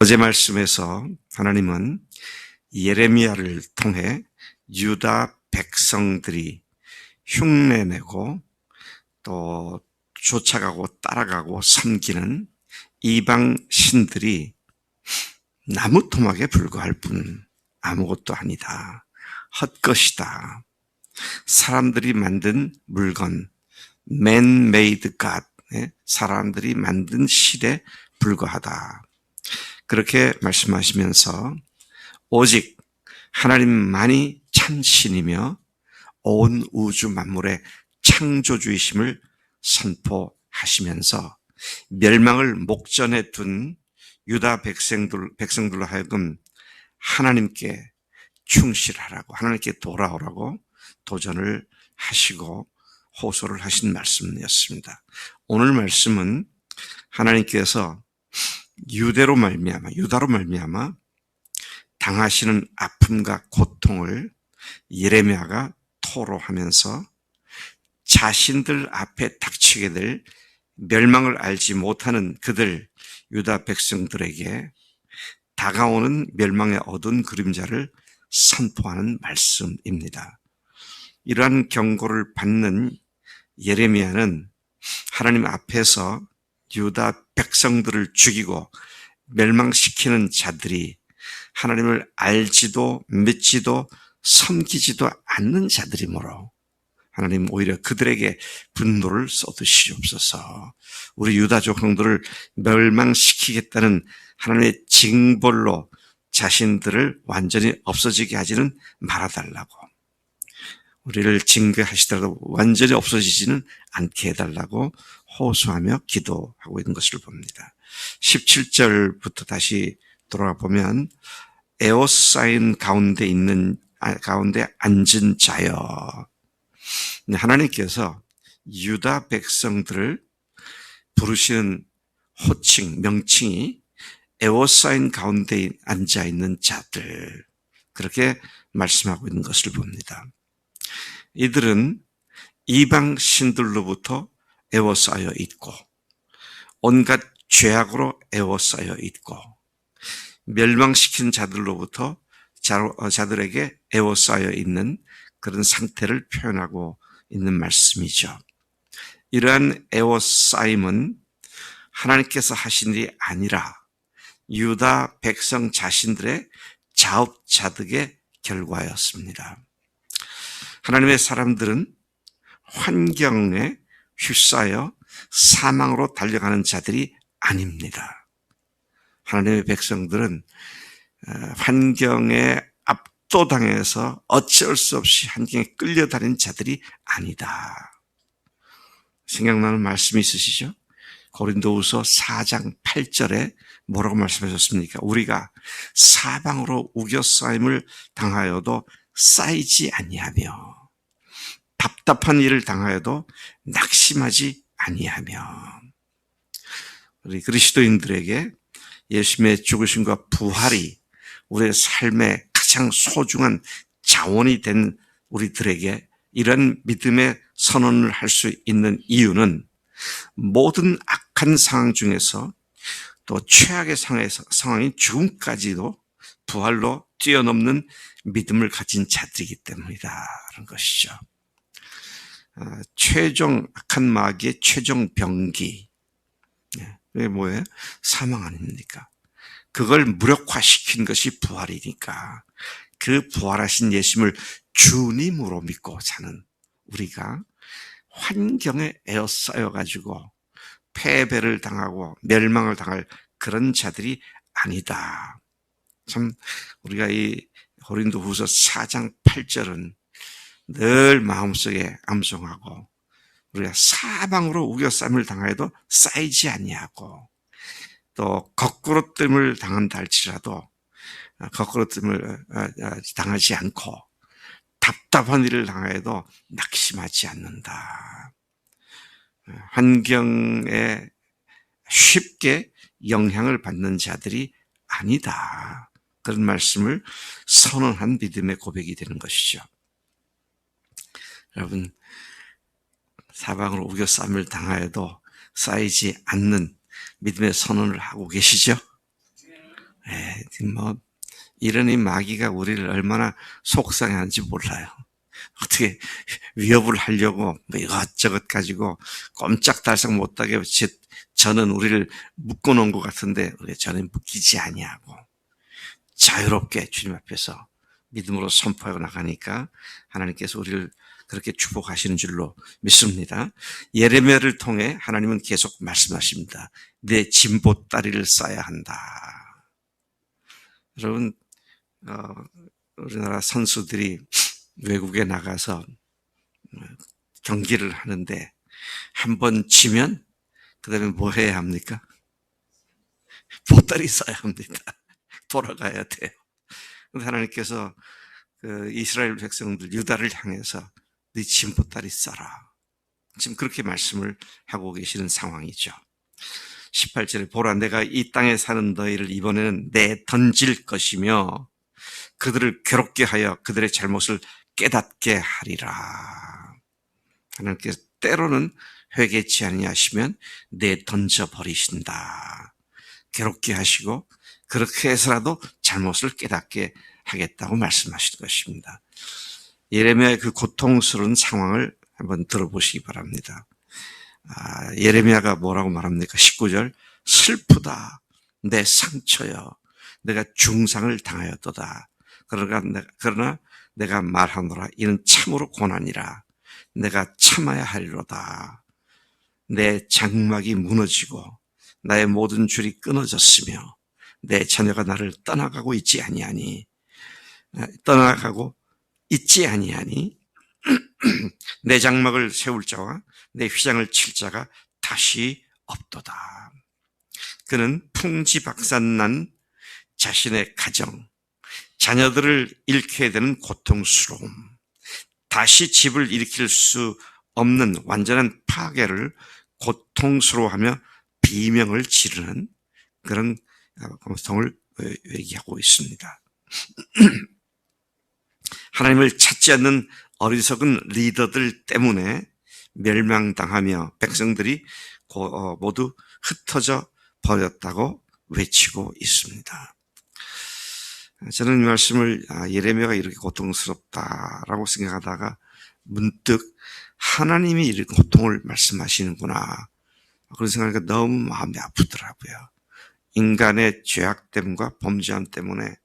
어제 말씀에서 하나님은 예레미야를 통해 유다 백성들이 흉내내고 또 쫓아가고 따라가고 섬기는 이방 신들이 나무 토막에 불과할 뿐 아무것도 아니다. 헛것이다. 사람들이 만든 물건, man-made God, 사람들이 만든 실에 불과하다. 그렇게 말씀하시면서 오직 하나님만이 참 신이며 온 우주 만물의 창조주이심을 선포하시면서 멸망을 목전에 둔 유다 백성들로 하여금 하나님께 충실하라고, 하나님께 돌아오라고 도전을 하시고 호소를 하신 말씀이었습니다. 오늘 말씀은 하나님께서 유다로 말미암아 당하시는 아픔과 고통을 예레미야가 토로하면서 자신들 앞에 닥치게 될 멸망을 알지 못하는 그들 유다 백성들에게 다가오는 멸망의 어두운 그림자를 선포하는 말씀입니다. 이러한 경고를 받는 예레미야는 하나님 앞에서 유다 백성들을 죽이고 멸망시키는 자들이 하나님을 알지도 믿지도 섬기지도 않는 자들이므로 하나님 오히려 그들에게 분노를 쏟으시옵소서. 우리 유다 족속들을 멸망시키겠다는 하나님의 징벌로 자신들을 완전히 없어지게 하지는 말아달라고, 우리를 징계하시더라도 완전히 없어지지는 않게 해달라고 호소하며 기도하고 있는 것을 봅니다. 17절부터 다시 돌아가 보면 에워싸인 가운데 앉은 자여. 하나님께서 유다 백성들을 부르시는 호칭, 명칭이 에워싸인 가운데 앉아있는 자들, 그렇게 말씀하고 있는 것을 봅니다. 이들은 이방 신들로부터 에워싸여 있고 온갖 죄악으로 에워싸여 있고 멸망시킨 자들로부터 자들에게 에워싸여 있는 그런 상태를 표현하고 있는 말씀이죠. 이러한 에워싸임은 하나님께서 하신 일이 아니라 유다 백성 자신들의 자업자득의 결과였습니다. 하나님의 사람들은 환경에 휩싸여 사망으로 달려가는 자들이 아닙니다. 하나님의 백성들은 환경에 압도당해서 어쩔 수 없이 환경에 끌려다니는 자들이 아니다. 생각나는 말씀이 있으시죠? 고린도후서 4장 8절에 뭐라고 말씀하셨습니까? 우리가 사방으로 우겨싸임을 당하여도 쌓이지 아니하며 답답한 일을 당하여도 낙심하지 아니하며. 우리 그리스도인들에게 예수님의 죽으심과 부활이 우리의 삶의 가장 소중한 자원이 된 우리들에게 이런 믿음의 선언을 할 수 있는 이유는 모든 악한 상황 중에서 또 최악의 상황인 죽음까지도 부활로 뛰어넘는 믿음을 가진 자들이기 때문이다라는 것이죠. 최종 악한 마귀의 최종 병기, 그게 뭐예요? 사망 아닙니까? 그걸 무력화시킨 것이 부활이니까 그 부활하신 예수님을 주님으로 믿고 사는 우리가 환경에 에워싸여가지고 패배를 당하고 멸망을 당할 그런 자들이 아니다. 참 우리가 이 고린도후서 4장 8절은 늘 마음속에 암송하고 우리가 사방으로 우겨싸임을 당하여도 쌓이지 아니하고 또 거꾸로뜸을 당한다 할지라도 거꾸로뜸을 당하지 않고 답답한 일을 당하여도 낙심하지 않는다. 환경에 쉽게 영향을 받는 자들이 아니다. 그런 말씀을 선언한 믿음의 고백이 되는 것이죠. 여러분, 사방으로 우겨싸임을 당하여도 쌓이지 않는 믿음의 선언을 하고 계시죠? 뭐 이러니 마귀가 우리를 얼마나 속상해하는지 몰라요. 어떻게 위협을 하려고 뭐 이것저것 가지고 꼼짝달싹 못하게 저는 우리를 묶어놓은 것 같은데 저는 묶이지 아니하고 자유롭게 주님 앞에서 믿음으로 선포하고 나가니까 하나님께서 우리를 그렇게 축복하시는 줄로 믿습니다. 예레미야를 통해 하나님은 계속 말씀하십니다. 내 진보다리를 쌓아야 한다. 여러분, 우리나라 선수들이 외국에 나가서 경기를 하는데 한 번 지면 그 다음에 뭐 해야 합니까? 보따리 쌓아야 합니다. 돌아가야 돼요. 그런데 하나님께서 그 이스라엘 백성들 유다를 향해서 네 진보따리 쌓아라. 지금 그렇게 말씀을 하고 계시는 상황이죠. 18절에 보라 내가 이 땅에 사는 너희를 이번에는 내 던질 것이며 그들을 괴롭게 하여 그들의 잘못을 깨닫게 하리라. 하나님께서 때로는 회개치 아니하시면 내 던져버리신다. 괴롭게 하시고 그렇게 해서라도 잘못을 깨닫게 하겠다고 말씀하신 것입니다. 예레미야의 그 고통스러운 상황을 한번 들어보시기 바랍니다. 예레미야가 뭐라고 말합니까? 19절 슬프다 내 상처여 내가 중상을 당하였도다. 그러나 내가 말하노라 이는 참으로 고난이라 내가 참아야 하리로다. 내 장막이 무너지고 나의 모든 줄이 끊어졌으며 내 자녀가 나를 떠나가고 있지 아니하니 내 장막을 세울 자와 내 휘장을 칠 자가 다시 없도다. 그는 풍지박산난 자신의 가정, 자녀들을 잃게 되는 고통스러움, 다시 집을 일으킬 수 없는 완전한 파괴를 고통스러워하며 비명을 지르는 그런 고통을 얘기하고 있습니다. 하나님을 찾지 않는 어리석은 리더들 때문에 멸망당하며 백성들이 모두 흩어져 버렸다고 외치고 있습니다. 저는 이 말씀을 예레미야가 이렇게 고통스럽다라고 생각하다가 문득 하나님이 이렇게 고통을 말씀하시는구나 그런 생각이 너무 마음이 아프더라고요. 인간의 죄악됨과 범죄함 때문에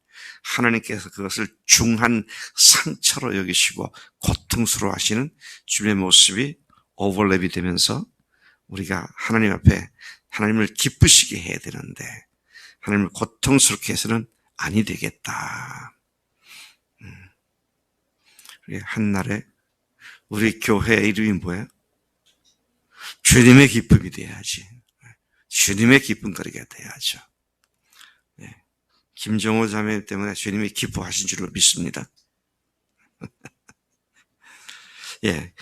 하나님께서 그것을 중한 상처로 여기시고 고통스러워 하시는 주님의 모습이 오버랩이 되면서 우리가 하나님 앞에 하나님을 기쁘시게 해야 되는데 하나님을 고통스럽게 해서는 아니 되겠다. 한날에 우리 교회의 이름이 뭐예요? 주님의 기쁨이 돼야지. 주님의 기쁨거리가 돼야죠. 김정호 자매 때문에 주님이 기뻐하신 줄로 믿습니다. 예.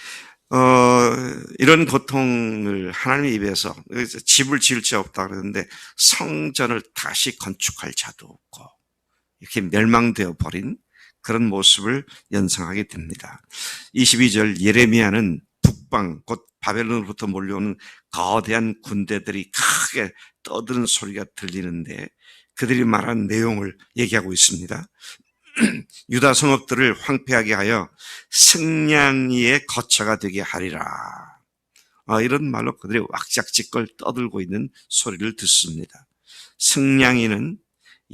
이런 고통을 하나님의 입에서 집을 지을 자 없다 그러는데 성전을 다시 건축할 자도 없고 이렇게 멸망되어 버린 그런 모습을 연상하게 됩니다. 22절 예레미야는 북방 곧 바벨론으로부터 몰려오는 거대한 군대들이 크게 떠드는 소리가 들리는데 그들이 말한 내용을 얘기하고 있습니다. 유다 성읍들을 황폐하게 하여 승냥이의 거처가 되게 하리라. 이런 말로 그들이 왁작지껄 떠들고 있는 소리를 듣습니다. 승냥이는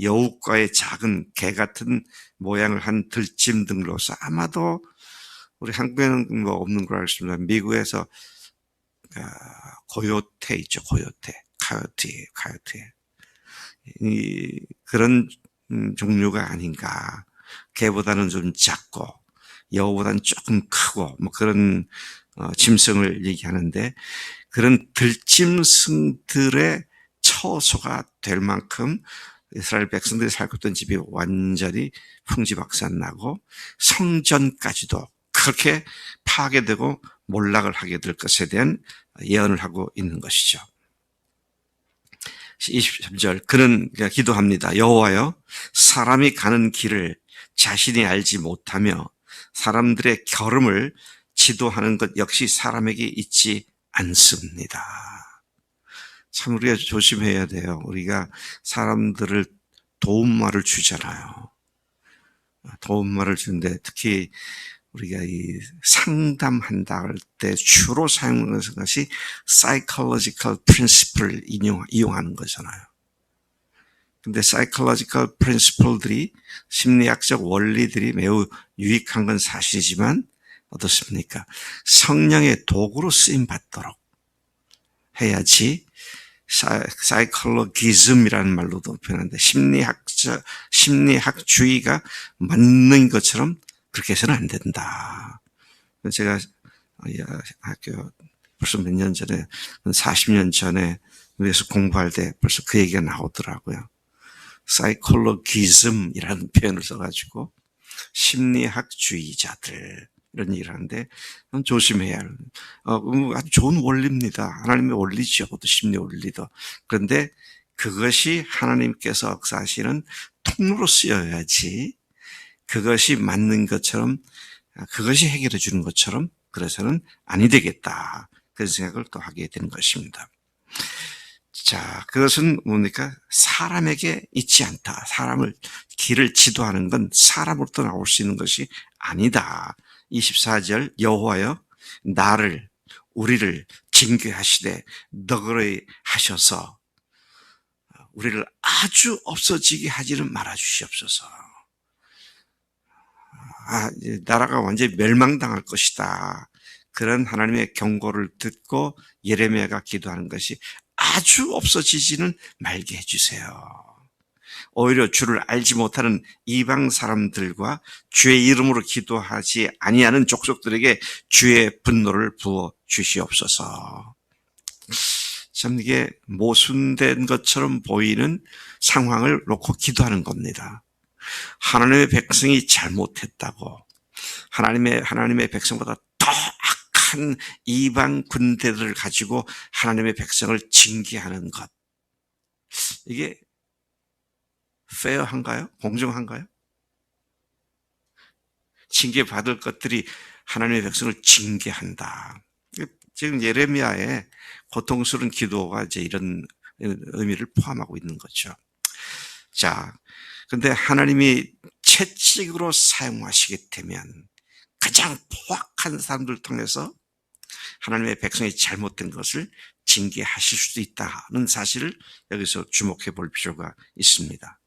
여우과의 작은 개 같은 모양을 한 들짐 등으로서 아마도 우리 한국에는 뭐 없는 걸 알겠습니다. 미국에서 고요테 있죠. 고요테, 카요테. 그런 종류가 아닌가. 개보다는 좀 작고 여우보다는 조금 크고 뭐 그런 짐승을 얘기하는데 그런 들짐승들의 처소가 될 만큼 이스라엘 백성들이 살고 있던 집이 완전히 풍지박산나고 성전까지도 그렇게 파괴되고 몰락을 하게 될 것에 대한 예언을 하고 있는 것이죠. 23절 그는 기도합니다. 여호와여 사람이 가는 길을 자신이 알지 못하며 사람들의 걸음을 지도하는 것 역시 사람에게 있지 않습니다. 참 우리가 조심해야 돼요. 우리가 사람들을 도움말을 주잖아요. 도움말을 주는데 특히 우리가 이 상담한다 할 때 주로 사용하는 것이 psychological principle을 이용하는 거잖아요. 근데 psychological principle들이 심리학적 원리들이 매우 유익한 건 사실이지만 어떻습니까? 성령의 도구로 쓰임 받도록 해야지 사이콜로기즘이라는 말로도 표현하는데 심리학주의가 맞는 것처럼 그렇게 해서는 안 된다. 제가 학교 벌써 몇 년 전에 40년 전에 위에서 공부할 때 벌써 그 얘기가 나오더라고요. 사이콜로기즘이라는 표현을 써가지고 심리학주의자들 이런 얘기를 하는데 조심해야 할 아주 좋은 원리입니다. 하나님의 원리죠. 그것도 심리 원리도. 그런데 그것이 하나님께서 역사하시는 통로로 쓰여야지 그것이 맞는 것처럼 그것이 해결해 주는 것처럼 그래서는 아니 되겠다. 그런 생각을 또 하게 된 것입니다. 자, 그것은 뭡니까? 사람에게 있지 않다. 사람을 길을 지도하는 건 사람으로부터 나올 수 있는 것이 아니다. 24절 여호와여 우리를 징계하시되 너그러이 하셔서 우리를 아주 없어지게 하지는 말아 주시옵소서. 나라가 완전히 멸망당할 것이다. 그런 하나님의 경고를 듣고 예레미야가 기도하는 것이 아주 없어지지는 말게 해주세요. 오히려 주를 알지 못하는 이방 사람들과 주의 이름으로 기도하지 아니하는 족속들에게 주의 분노를 부어 주시옵소서. 참 이게 모순된 것처럼 보이는 상황을 놓고 기도하는 겁니다. 하나님의 백성이 잘못했다고 하나님의 백성보다 더 악한 이방 군대들을 가지고 하나님의 백성을 징계하는 것, 이게 페어한가요? 공정한가요? 징계받을 것들이 하나님의 백성을 징계한다. 지금 예레미야의 고통스러운 기도가 이제 이런 의미를 포함하고 있는 거죠. 자, 근데 하나님이 채찍으로 사용하시게 되면 가장 포악한 사람들을 통해서 하나님의 백성이 잘못된 것을 징계하실 수도 있다는 사실을 여기서 주목해 볼 필요가 있습니다.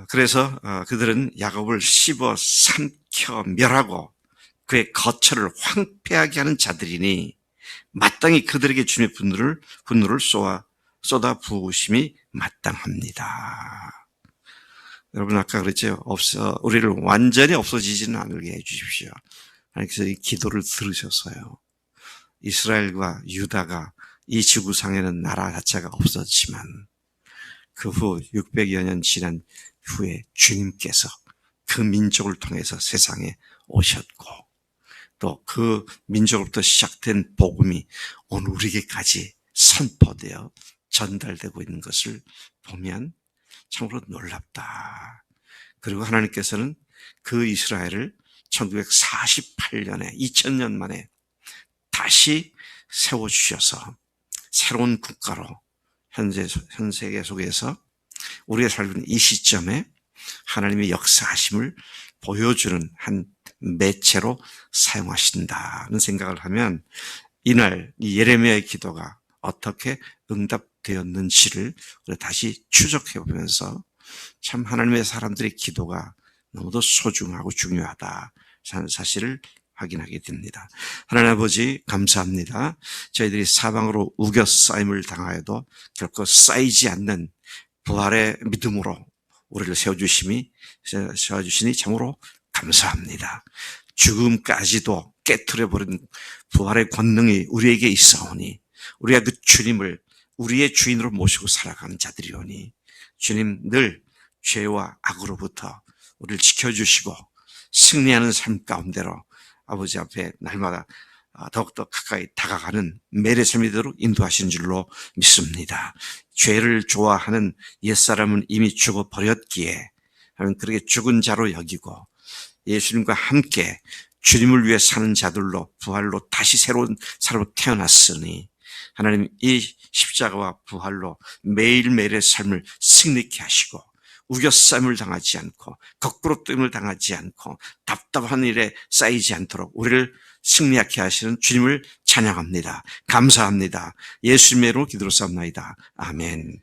그래서 그들은 야곱을 씹어 삼켜 멸하고 그의 거처를 황폐하게 하는 자들이니 마땅히 그들에게 주님의 분노를 쏟아 부으심이 마땅합니다. 여러분 아까 그랬죠. 우리를 완전히 없어지지는 않게 해주십시오. 하나님께서 이 기도를 들으셨어요. 이스라엘과 유다가 이 지구상에는 나라 자체가 없었지만 그 후 600여 년 지난 후에 주님께서 그 민족을 통해서 세상에 오셨고 또 그 민족으로부터 시작된 복음이 오늘 우리에게까지 선포되어 전달되고 있는 것을 보면 참으로 놀랍다. 그리고 하나님께서는 그 이스라엘을 1948년에 2000년 만에 다시 세워주셔서 새로운 국가로 현 세계 속에서 우리가 살고 있는 이 시점에 하나님의 역사하심을 보여주는 한 매체로 사용하신다는 생각을 하면 이날 이 예레미야의 기도가 어떻게 응답되었는지를 우리가 다시 추적해 보면서 참 하나님의 사람들의 기도가 너무도 소중하고 중요하다는 사실을 확인하게 됩니다. 하나님 아버지 감사합니다. 저희들이 사방으로 우겨싸임을 당하여도 결코 쌓이지 않는 부활의 믿음으로 우리를 세워주시니 참으로 감사합니다. 죽음까지도 깨트려버린 부활의 권능이 우리에게 있사오니 우리가 그 주님을 우리의 주인으로 모시고 살아가는 자들이오니 주님 늘 죄와 악으로부터 우리를 지켜주시고 승리하는 삶 가운데로 아버지 앞에 날마다 더욱더 가까이 다가가는 매일의 삶이 되도록 인도하신 줄로 믿습니다. 죄를 좋아하는 옛사람은 이미 죽어버렸기에 그렇게 죽은 자로 여기고 예수님과 함께 주님을 위해 사는 자들로 부활로 다시 새로운 사람으로 태어났으니 하나님 이 십자가와 부활로 매일매일의 삶을 승리케 하시고 우겨싸임을 당하지 않고 거꾸로 뜸을 당하지 않고 답답한 일에 쌓이지 않도록 우리를 승리하게 하시는 주님을 찬양합니다. 감사합니다. 예수님의 이름으로 기도로 삼나이다. 아멘.